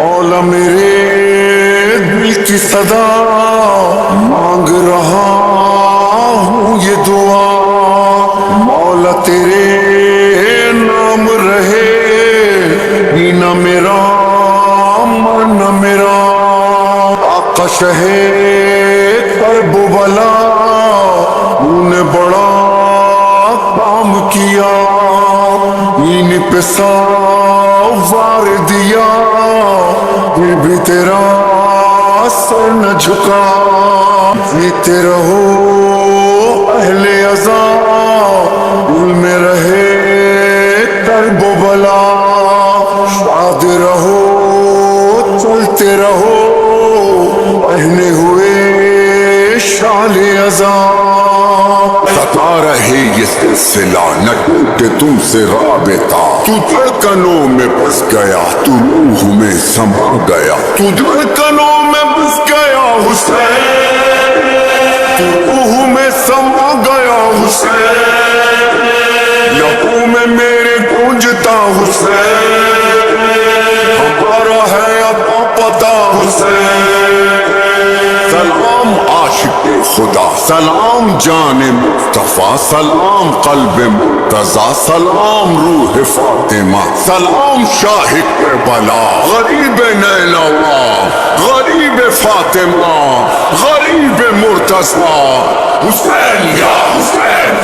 مولا میرے دل کی صدا مانگ رہا ہوں یہ دعا، مولا تیرے نام رہے نہ میرا مرنا میرا، آقا شہ کرب و بلا نے بڑا کام کیا، ان پہ سوار دیا پھر بھی تیرا سر نہ جھکا، جیتے رہو اہل عزا دل میں رہے کرب و بلا، شاد رہو چلتے رہو پہنے ہوئے شال عزا، ستا رہے یہ سلسلہ نہ ٹوٹے تم سے رابطہ، تو دھڑکنوں میں بس گیا تو روح میں سما گیا، تو دھڑکنوں میں بس گیا حسین، تو روح میں سما گیا حسین، لہو میں میرے گونجتا حسین، ہمارا ہے اب پتا حسین، سلام عاشق خدا، سلام جان مصطفیٰ، سلام قلب مرتضیٰ، سلام روح فاطمہ، سلام شاہ کربلا، غریب نیلوا، غریب فاطمہ، غریب مرتضیٰ، حسین یا حسین